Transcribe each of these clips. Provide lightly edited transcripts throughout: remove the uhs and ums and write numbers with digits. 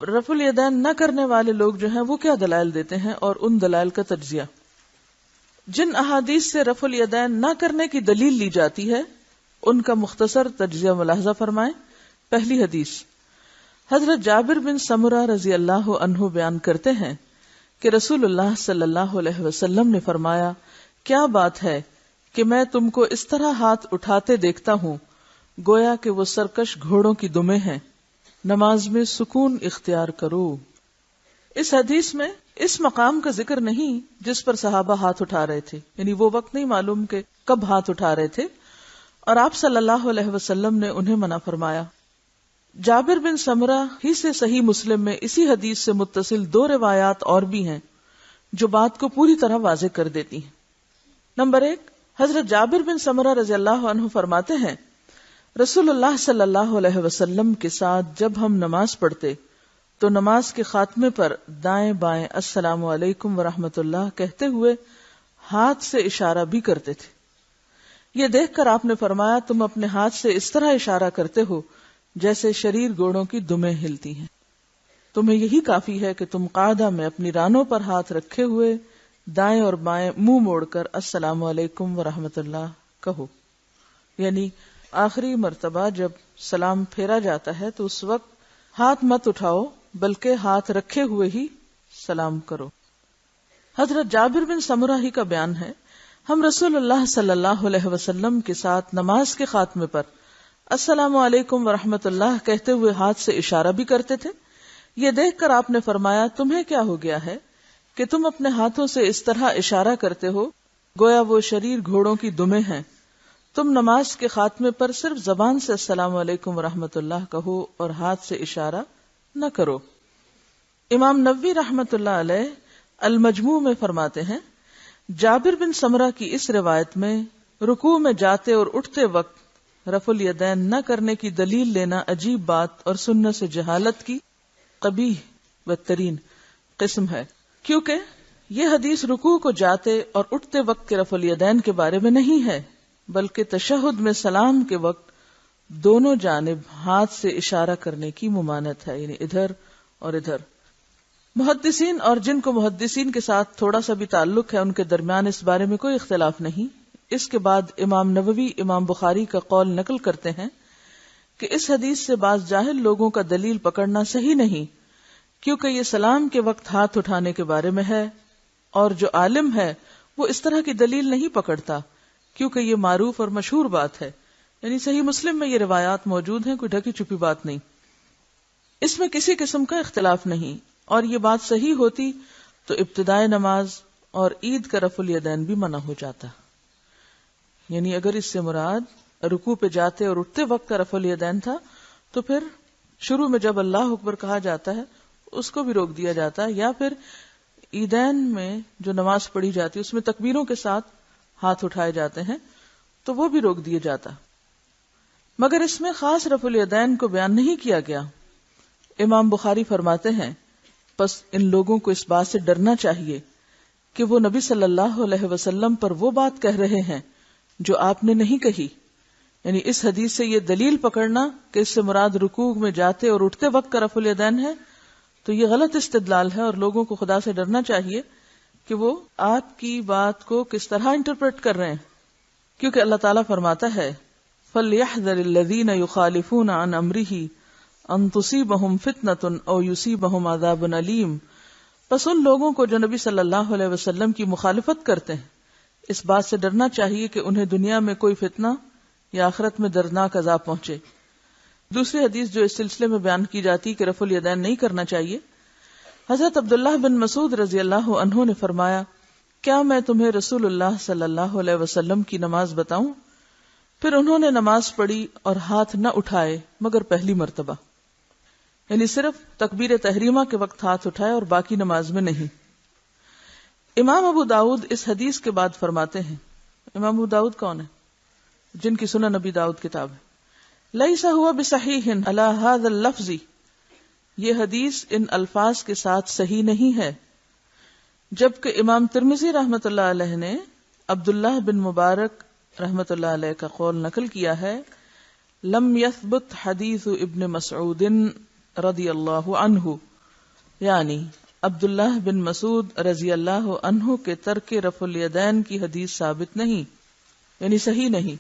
رفع الیدین نہ کرنے والے لوگ جو ہیں وہ کیا دلائل دیتے ہیں اور ان دلائل کا تجزیہ. جن احادیث سے رفع الیدین نہ کرنے کی دلیل لی جاتی ہے ان کا مختصر تجزیہ ملاحظہ فرمائیں. پہلی حدیث، حضرت جابر بن سمرہ رضی اللہ عنہ بیان کرتے ہیں کہ رسول اللہ صلی اللہ علیہ وسلم نے فرمایا، کیا بات ہے کہ میں تم کو اس طرح ہاتھ اٹھاتے دیکھتا ہوں گویا کہ وہ سرکش گھوڑوں کی دمیں ہیں، نماز میں سکون اختیار کرو. اس حدیث میں اس مقام کا ذکر نہیں جس پر صحابہ ہاتھ اٹھا رہے تھے، یعنی وہ وقت نہیں معلوم کہ کب ہاتھ اٹھا رہے تھے، اور آپ صلی اللہ علیہ وسلم نے انہیں منع فرمایا. جابر بن سمرہ ہی سے صحیح مسلم میں اسی حدیث سے متصل 2 روایات اور بھی ہیں جو بات کو پوری طرح واضح کر دیتی ہیں. نمبر 1، حضرت جابر بن سمرہ رضی اللہ عنہ فرماتے ہیں، رسول اللہ صلی اللہ علیہ وسلم کے ساتھ جب ہم نماز پڑھتے تو نماز کے خاتمے پر دائیں بائیں السلام علیکم ورحمۃ اللہ کہتے ہوئے ہاتھ سے اشارہ بھی کرتے تھے. یہ دیکھ کر آپ نے فرمایا، تم اپنے ہاتھ سے اس طرح اشارہ کرتے ہو جیسے شریر گھوڑوں کی دمیں ہلتی ہیں. تمہیں یہی کافی ہے کہ تم قاعدہ میں اپنی رانوں پر ہاتھ رکھے ہوئے دائیں اور بائیں منہ موڑ کر السلام علیکم ورحمۃ اللہ کہو. یعنی آخری مرتبہ جب سلام پھیرا جاتا ہے تو اس وقت ہاتھ مت اٹھاؤ بلکہ ہاتھ رکھے ہوئے ہی سلام کرو. حضرت جابر بن سمرہ ہی کا بیان ہے، ہم رسول اللہ صلی اللہ علیہ وسلم کے ساتھ نماز کے خاتمے پر السلام علیکم ورحمۃ اللہ کہتے ہوئے ہاتھ سے اشارہ بھی کرتے تھے. یہ دیکھ کر آپ نے فرمایا، تمہیں کیا ہو گیا ہے کہ تم اپنے ہاتھوں سے اس طرح اشارہ کرتے ہو گویا وہ شریر گھوڑوں کی دمیں ہیں. تم نماز کے خاتمے پر صرف زبان سے السلام علیکم ورحمۃ اللہ کہو اور ہاتھ سے اشارہ نہ کرو. امام نووی رحمۃ اللہ علیہ المجموع میں فرماتے ہیں، جابر بن سمرہ کی اس روایت میں رکوع میں جاتے اور اٹھتے وقت رفع الیدین نہ کرنے کی دلیل لینا عجیب بات اور سنت سے جہالت کی قبیح بدترین قسم ہے، کیونکہ یہ حدیث رکوع کو جاتے اور اٹھتے وقت کے رفع الیدین کے بارے میں نہیں ہے، بلکہ تشہد میں سلام کے وقت دونوں جانب ہاتھ سے اشارہ کرنے کی ممانعت ہے، یعنی ادھر اور ادھر. محدثین اور جن کو محدثین کے ساتھ تھوڑا سا بھی تعلق ہے ان کے درمیان اس بارے میں کوئی اختلاف نہیں. اس کے بعد امام نووی امام بخاری کا قول نقل کرتے ہیں کہ اس حدیث سے بعض جاہل لوگوں کا دلیل پکڑنا صحیح نہیں، کیونکہ یہ سلام کے وقت ہاتھ اٹھانے کے بارے میں ہے، اور جو عالم ہے وہ اس طرح کی دلیل نہیں پکڑتا کیونکہ یہ معروف اور مشہور بات ہے. یعنی صحیح مسلم میں یہ روایات موجود ہیں، کوئی ڈھکی چھپی بات نہیں، اس میں کسی قسم کا اختلاف نہیں. اور یہ بات صحیح ہوتی تو ابتدائے نماز اور عید کا رفع الیدین بھی منع ہو جاتا. یعنی اگر اس سے مراد رکوع پہ جاتے اور اٹھتے وقت کا رفع الیدین تھا تو پھر شروع میں جب اللہ اکبر کہا جاتا ہے اس کو بھی روک دیا جاتا ہے، یا پھر عیدین میں جو نماز پڑھی جاتی ہے اس میں تکبیروں کے ساتھ ہاتھ اٹھائے جاتے ہیں تو وہ بھی روک دیا جاتا. مگر اس میں خاص رفع الیدین کو بیان نہیں کیا گیا. امام بخاری فرماتے ہیں، پس ان لوگوں کو اس بات سے ڈرنا چاہیے کہ وہ نبی صلی اللہ علیہ وسلم پر وہ بات کہہ رہے ہیں جو آپ نے نہیں کہی. یعنی اس حدیث سے یہ دلیل پکڑنا کہ اس سے مراد رکوع میں جاتے اور اٹھتے وقت کا رفع الیدین ہے تو یہ غلط استدلال ہے، اور لوگوں کو خدا سے ڈرنا چاہیے کہ وہ آپ کی بات کو کس طرح انٹرپریٹ کر رہے ہیں. کیونکہ اللہ تعالیٰ فرماتا ہے، فَلْيَحْذَرِ الَّذِينَ يُخَالِفُونَ عَنْ أَمْرِهِ أَن تُصِيبَهُمْ فِتْنَةٌ أَوْ يُصِيبَهُمْ عَذَابٌ أَلِيمٌ. پس ان لوگوں کو جو نبی صلی اللہ علیہ وسلم کی مخالفت کرتے ہیں اس بات سے ڈرنا چاہیے کہ انہیں دنیا میں کوئی فتنہ یا آخرت میں دردناک عذاب پہنچے. دوسری حدیث جو اس سلسلے میں بیان کی جاتی کہ رفع الیدین نہیں کرنا چاہیے، حضرت عبداللہ بن مسعود رضی اللہ عنہ نے فرمایا، کیا میں تمہیں رسول اللہ صلی اللہ علیہ وسلم کی نماز بتاؤں؟ پھر انہوں نے نماز پڑھی اور ہاتھ نہ اٹھائے مگر پہلی مرتبہ، یعنی صرف تکبیر تحریمہ کے وقت ہاتھ اٹھائے اور باقی نماز میں نہیں. امام ابو داؤد اس حدیث کے بعد فرماتے ہیں، امام ابو داؤد کون ہے؟ جن کی سنن نبی داؤد کتاب ہے. لیس ہوا بصحیح علی ھذا اللفظ، یہ حدیث ان الفاظ کے ساتھ صحیح نہیں ہے. جبکہ امام ترمذی رحمۃ اللہ علیہ نے عبداللہ بن مبارک رحمۃ اللہ علیہ کا قول نقل کیا ہے، لم یثبت حدیث ابن مسعود رضی اللہ عنہ یعنی عبداللہ بن مسعود رضی اللہ عنہ کے ترک رفع الیدین کی حدیث ثابت نہیں، یعنی صحیح نہیں۔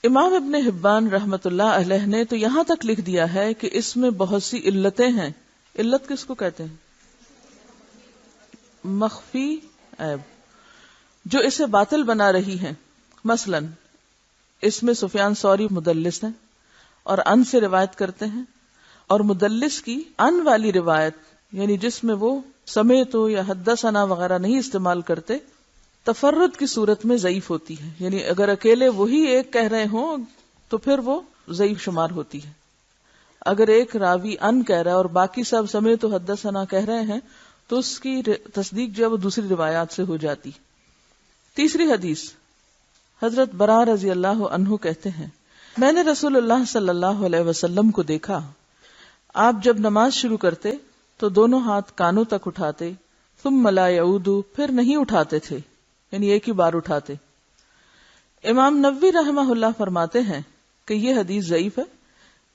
امام ابن حبان رحمت اللہ علیہ نے تو یہاں تک لکھ دیا ہے کہ اس میں بہت سی علتیں ہیں۔ علت کس کو کہتے ہیں؟ مخفی عیب جو اسے باطل بنا رہی ہیں۔ مثلا اس میں سفیان ثوری مدلس ہیں اور ان سے روایت کرتے ہیں، اور مدلس کی ان والی روایت یعنی جس میں وہ سمیت یا حدثنا وغیرہ نہیں استعمال کرتے، تفرد کی صورت میں ضعیف ہوتی ہے، یعنی اگر اکیلے وہی ایک کہہ رہے ہوں تو پھر وہ ضعیف شمار ہوتی ہے۔ اگر ایک راوی ان کہہ رہا ہے اور باقی سب سمیت و حدثنا کہہ رہے ہیں تو اس کی تصدیق جو ہے وہ دوسری روایات سے ہو جاتی۔ تیسری حدیث، حضرت براء رضی اللہ عنہ کہتے ہیں میں نے رسول اللہ صلی اللہ علیہ وسلم کو دیکھا، آپ جب نماز شروع کرتے تو دونوں ہاتھ کانوں تک اٹھاتے، ثم لا یعود، پھر نہیں اٹھاتے تھے، یعنی ایک ہی بار اٹھاتے۔ امام نووی رحمہ اللہ فرماتے ہیں کہ یہ حدیث ضعیف ہے،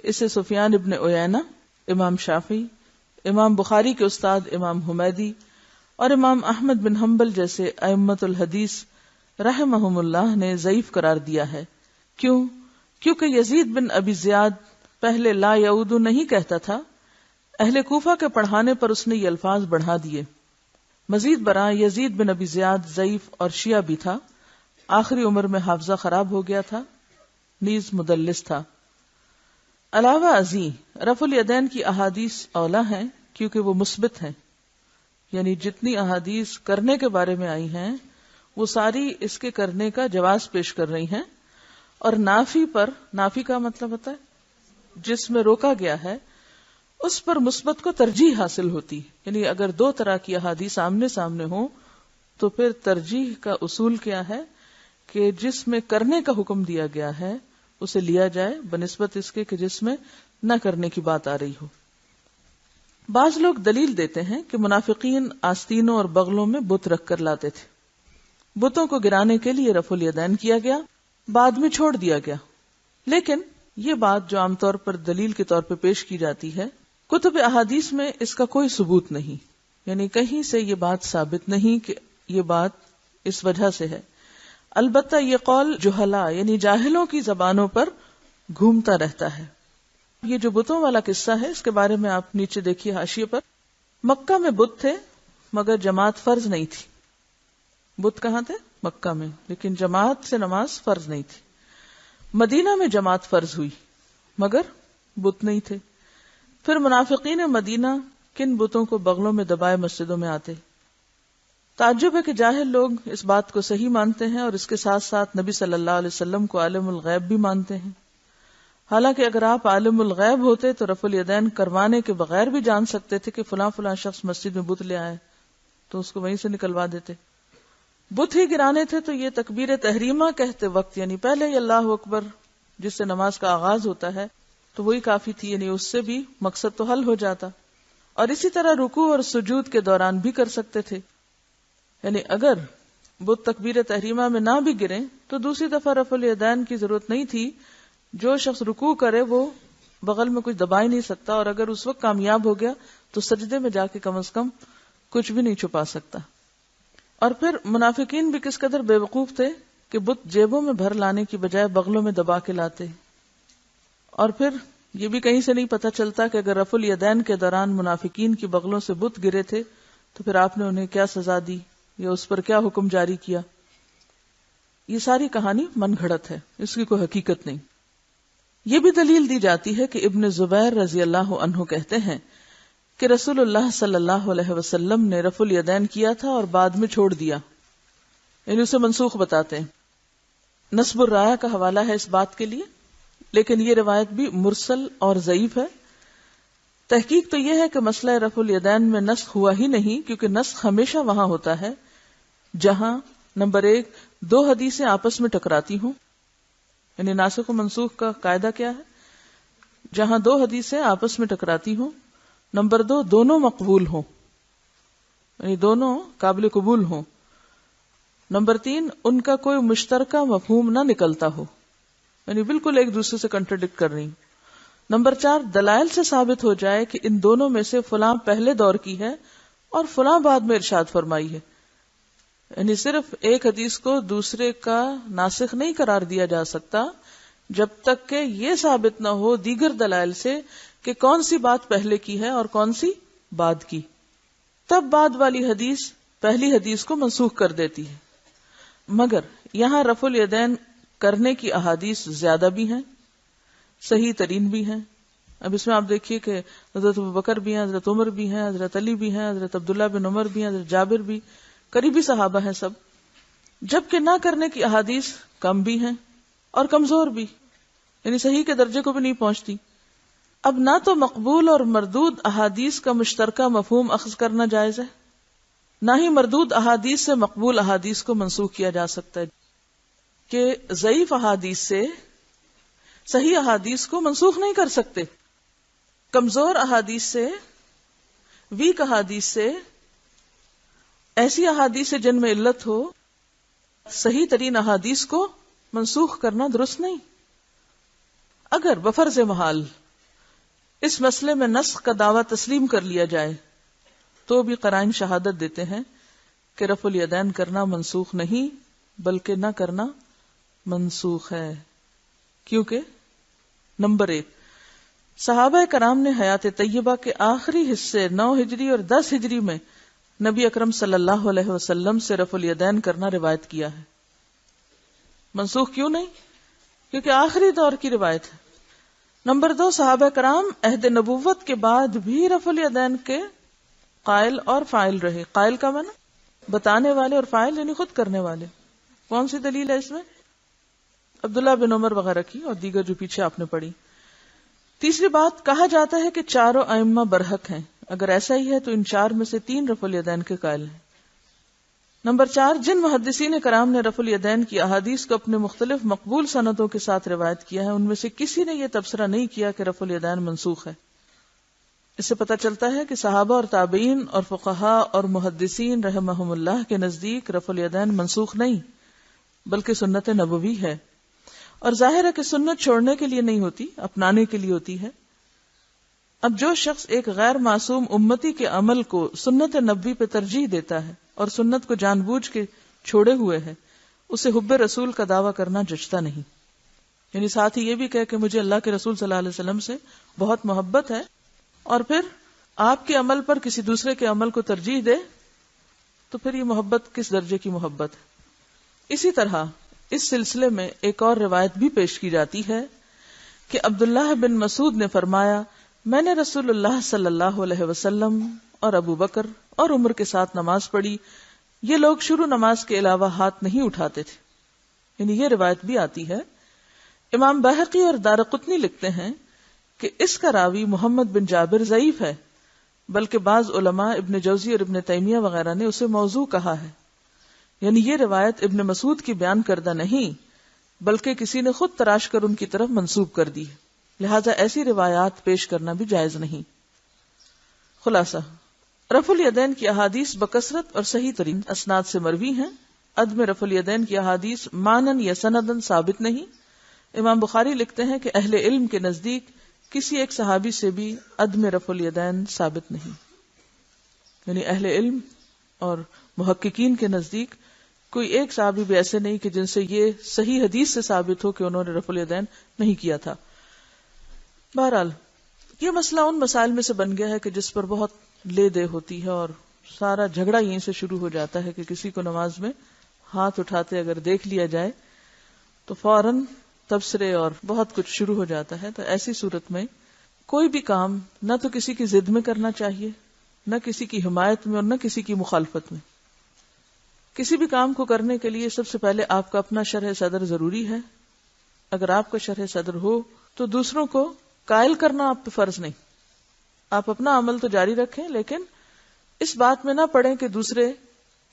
اسے سفیان ابن عیینہ، امام شافعی، امام بخاری کے استاد امام حمیدی اور امام احمد بن حنبل جیسے ائمۃ الحدیث رحمہم اللہ نے ضعیف قرار دیا ہے۔ کیونکہ یزید بن ابی زیاد پہلے لا یعود نہیں کہتا تھا، اہل کوفہ کے پڑھانے پر اس نے یہ الفاظ بڑھا دیے۔ مزید برآں یزید بن ابی زیاد ضعیف اور شیعہ بھی تھا، آخری عمر میں حافظہ خراب ہو گیا تھا، نیز مدلس تھا۔ علاوہ ازیں رفع الیدین کی احادیث اولا ہیں کیونکہ وہ مثبت ہیں، یعنی جتنی احادیث کرنے کے بارے میں آئی ہیں وہ ساری اس کے کرنے کا جواز پیش کر رہی ہیں، اور نافی کا مطلب ہوتا ہے جس میں روکا گیا ہے اس پر مثبت کو ترجیح حاصل ہوتی، یعنی اگر دو طرح کی احادیث آمنے سامنے ہوں تو پھر ترجیح کا اصول کیا ہے کہ جس میں کرنے کا حکم دیا گیا ہے اسے لیا جائے بنسبت اس کے کہ جس میں نہ کرنے کی بات آ رہی ہو۔ بعض لوگ دلیل دیتے ہیں کہ منافقین آستینوں اور بغلوں میں بت رکھ کر لاتے تھے، بتوں کو گرانے کے لیے رفع الیدین کیا گیا، بعد میں چھوڑ دیا گیا، لیکن یہ بات جو عام طور پر دلیل کے طور پہ پیش کی جاتی ہے، کتب احادیث میں اس کا کوئی ثبوت نہیں، یعنی کہیں سے یہ بات ثابت نہیں کہ یہ بات اس وجہ سے ہے۔ البتہ یہ قول جہلا یعنی جاہلوں کی زبانوں پر گھومتا رہتا ہے۔ یہ جو بتوں والا قصہ ہے اس کے بارے میں آپ نیچے دیکھیے حاشیے پر، مکہ میں بت تھے مگر جماعت فرض نہیں تھی۔ بت کہاں تھے؟ مکہ میں، لیکن جماعت سے نماز فرض نہیں تھی۔ مدینہ میں جماعت فرض ہوئی مگر بت نہیں تھے۔ پھر منافقین مدینہ کن بتوں کو بغلوں میں دبائے مسجدوں میں آتے۔ تعجب ہے کہ جاہل لوگ اس بات کو صحیح مانتے ہیں اور اس کے ساتھ ساتھ نبی صلی اللہ علیہ وسلم کو عالم الغیب بھی مانتے ہیں، حالانکہ اگر آپ عالم الغیب ہوتے تو رفع الیدین کروانے کے بغیر بھی جان سکتے تھے کہ فلاں فلاں شخص مسجد میں بت لے آئے تو اس کو وہیں سے نکلوا دیتے۔ بت ہی گرانے تھے تو یہ تکبیر تحریمہ کہتے وقت یعنی پہلے ہی اللہ اکبر جس سے نماز کا آغاز ہوتا ہے تو وہی کافی تھی، یعنی اس سے بھی مقصد تو حل ہو جاتا، اور اسی طرح رکوع اور سجود کے دوران بھی کر سکتے تھے، یعنی اگر بت تکبیر تحریمہ میں نہ بھی گریں تو دوسری دفعہ رفع الیدین کی ضرورت نہیں تھی۔ جو شخص رکوع کرے وہ بغل میں کچھ دبا ہی نہیں سکتا، اور اگر اس وقت کامیاب ہو گیا تو سجدے میں جا کے کم از کم کچھ بھی نہیں چھپا سکتا۔ اور پھر منافقین بھی کس قدر بے وقوف تھے کہ بت جیبوں میں بھر لانے کی بجائے بغلوں میں دبا کے لاتے۔ اور پھر یہ بھی کہیں سے نہیں پتہ چلتا کہ اگر رفع الیدین کے دوران منافقین کی بغلوں سے بت گرے تھے تو پھر آپ نے انہیں کیا سزا دی یا اس پر کیا حکم جاری کیا۔ یہ ساری کہانی من گھڑت ہے، اس کی کوئی حقیقت نہیں۔ یہ بھی دلیل دی جاتی ہے کہ ابن زبیر رضی اللہ عنہ کہتے ہیں کہ رسول اللہ صلی اللہ علیہ وسلم نے رفع الیدین کیا تھا اور بعد میں چھوڑ دیا، یعنی اسے منسوخ بتاتے ہیں۔ نصب الرایہ کا حوالہ ہے اس بات کے لیے، لیکن یہ روایت بھی مرسل اور ضعیف ہے۔ تحقیق تو یہ ہے کہ مسئلہ رفع الیدین میں نسخ ہوا ہی نہیں، کیونکہ نسخ ہمیشہ وہاں ہوتا ہے جہاں نمبر 1 دو حدیثیں آپس میں ٹکراتی ہوں، یعنی ناسخ و منسوخ کا قاعدہ کیا ہے؟ جہاں دو حدیثیں آپس میں ٹکراتی ہوں، نمبر 2 دونوں مقبول ہوں، یعنی دونوں قابل قبول ہوں، نمبر 3 ان کا کوئی مشترکہ مفہوم نہ نکلتا ہو، یعنی بالکل ایک دوسرے سے کنٹرڈکٹ کر رہی ہوں۔ نمبر 4، دلائل سے ثابت ہو جائے کہ ان دونوں میں سے فلاں پہلے دور کی ہے اور فلاں بعد میں ارشاد فرمائی ہے. یعنی صرف ایک حدیث کو دوسرے کا ناسخ نہیں قرار دیا جا سکتا جب تک کہ یہ ثابت نہ ہو دیگر دلائل سے کہ کون سی بات پہلے کی ہے اور کون سی بعد کی. تب بعد والی حدیث پہلی حدیث کو منسوخ کر دیتی ہے. مگر یہاں رفع الیدین کرنے کی احادیث زیادہ بھی ہیں، صحیح ترین بھی ہیں. اب اس میں آپ دیکھیے کہ حضرت ابوبکر بھی ہیں، حضرت عمر بھی ہیں، حضرت علی بھی ہیں، حضرت عبداللہ بن عمر بھی ہیں، حضرت جابر بھی، قریبی صحابہ ہیں سب. جبکہ نہ کرنے کی احادیث کم بھی ہیں اور کمزور بھی، یعنی صحیح کے درجے کو بھی نہیں پہنچتی. اب نہ تو مقبول اور مردود احادیث کا مشترکہ مفہوم اخذ کرنا جائز ہے، نہ ہی مردود احادیث سے مقبول احادیث کو منسوخ کیا جا سکتا ہے کہ ضعیف احادیث سے صحیح احادیث کو منسوخ نہیں کر سکتے. کمزور احادیث سے، ویک احادیث سے، ایسی احادیث سے جن میں علت ہو، صحیح ترین احادیث کو منسوخ کرنا درست نہیں. اگر بفرض محال اس مسئلے میں نسخ کا دعویٰ تسلیم کر لیا جائے تو بھی قرائن شہادت دیتے ہیں کہ رفع الیدین کرنا منسوخ نہیں بلکہ نہ کرنا منسوخ ہے. کیونکہ نمبر 1، صحابہ کرام نے حیات طیبہ کے آخری حصے 9 ہجری اور 10 ہجری میں نبی اکرم صلی اللہ علیہ وسلم سے رفع الیدین کرنا روایت کیا ہے. منسوخ کیوں نہیں؟ کیونکہ آخری دور کی روایت ہے. نمبر 2، صحابہ کرام عہد نبوت کے بعد بھی رفع الیدین کے قائل اور فاعل رہے. قائل کا معنی بتانے والے اور فاعل یعنی خود کرنے والے. کون سی دلیل ہے اس میں؟ عبداللہ بن عمر وغیرہ کی اور دیگر جو پیچھے آپ نے پڑھی. تیسری بات، کہا جاتا ہے کہ چاروں ائمہ برحق ہیں. اگر ایسا ہی ہے تو ان 4 میں سے 3 رفع الیدین کے قائل ہیں. نمبر 4، جن محدثین کرام نے رفع الیدین کی احادیث کو اپنے مختلف مقبول سندوں کے ساتھ روایت کیا ہے ان میں سے کسی نے یہ تبصرہ نہیں کیا کہ رفع الیدین منسوخ ہے. اس سے پتہ چلتا ہے کہ صحابہ اور تابعین اور فقہاء اور محدثین رحمہم اللہ کے نزدیک رفع الیدین منسوخ نہیں بلکہ سنت نبوی ہے. اور ظاہر ہے کہ سنت چھوڑنے کے لیے نہیں ہوتی، اپنانے کے لیے ہوتی ہے. اب جو شخص ایک غیر معصوم امتی کے عمل کو سنت نبوی پہ ترجیح دیتا ہے اور سنت کو جان بوجھ کے چھوڑے ہوئے ہے، اسے حب رسول کا دعویٰ کرنا جچتا نہیں. یعنی ساتھ ہی یہ بھی کہے کہ مجھے اللہ کے رسول صلی اللہ علیہ وسلم سے بہت محبت ہے اور پھر آپ کے عمل پر کسی دوسرے کے عمل کو ترجیح دے، تو پھر یہ محبت کس درجے کی محبت ہے. اسی طرح اس سلسلے میں ایک اور روایت بھی پیش کی جاتی ہے کہ عبداللہ بن مسعود نے فرمایا، میں نے رسول اللہ صلی اللہ علیہ وسلم اور ابو بکر اور عمر کے ساتھ نماز پڑھی، یہ لوگ شروع نماز کے علاوہ ہاتھ نہیں اٹھاتے تھے. یعنی یہ روایت بھی آتی ہے. امام بہقی اور دارقطنی لکھتے ہیں کہ اس کا راوی محمد بن جابر ضعیف ہے، بلکہ بعض علماء ابن جوزی اور ابن تیمیہ وغیرہ نے اسے موضوع کہا ہے. یعنی یہ روایت ابن مسعود کی بیان کردہ نہیں بلکہ کسی نے خود تراش کر ان کی طرف منسوب کر دی ہے، لہذا ایسی روایات پیش کرنا بھی جائز نہیں. خلاصہ، رفع الیدین کی احادیث بکثرت اور صحیح ترین اسناد سے مروی ہیں. عدم رفع الیدین کی احادیث مانن یا سندن ثابت نہیں. امام بخاری لکھتے ہیں کہ اہل علم کے نزدیک کسی ایک صحابی سے بھی عدم رفع الیدین ثابت نہیں. یعنی اہل علم اور محققین کے نزدیک کوئی ایک صحابی بھی ایسے نہیں کہ جن سے یہ صحیح حدیث سے ثابت ہو کہ انہوں نے رفع الیدین نہیں کیا تھا. بہرحال یہ مسئلہ ان مسائل میں سے بن گیا ہے کہ جس پر بہت لے دے ہوتی ہے اور سارا جھگڑا یہیں سے شروع ہو جاتا ہے کہ کسی کو نماز میں ہاتھ اٹھاتے اگر دیکھ لیا جائے تو فوراً تبصرے اور بہت کچھ شروع ہو جاتا ہے. تو ایسی صورت میں کوئی بھی کام نہ تو کسی کی ضد میں کرنا چاہیے، نہ کسی کی حمایت میں اور نہ کسی کی مخالفت میں. کسی بھی کام کو کرنے کے لیے سب سے پہلے آپ کا اپنا شرح صدر ضروری ہے. اگر آپ کا شرح صدر ہو تو دوسروں کو قائل کرنا آپ پہ فرض نہیں. آپ اپنا عمل تو جاری رکھیں لیکن اس بات میں نہ پڑیں کہ دوسرے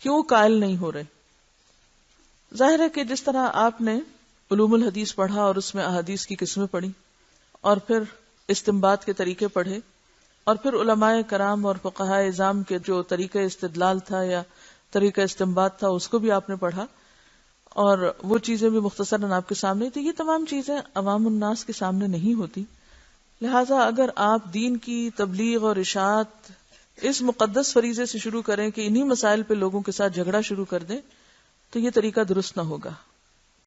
کیوں قائل نہیں ہو رہے. ظاہر ہے کہ جس طرح آپ نے علوم الحدیث پڑھا اور اس میں احادیث کی قسمیں پڑھی اور پھر استنباط کے طریقے پڑھے اور پھر علماء کرام اور فقہاء اعظام کے جو طریقہ استدلال تھا یا طریقہ استنباط تھا اس کو بھی آپ نے پڑھا اور وہ چیزیں بھی مختصراً آپ کے سامنے تھی. یہ تمام چیزیں عوام الناس کے سامنے نہیں ہوتی لہٰذا اگر آپ دین کی تبلیغ اور اشاعت اس مقدس فریضے سے شروع کریں کہ انہی مسائل پہ لوگوں کے ساتھ جھگڑا شروع کر دیں تو یہ طریقہ درست نہ ہوگا.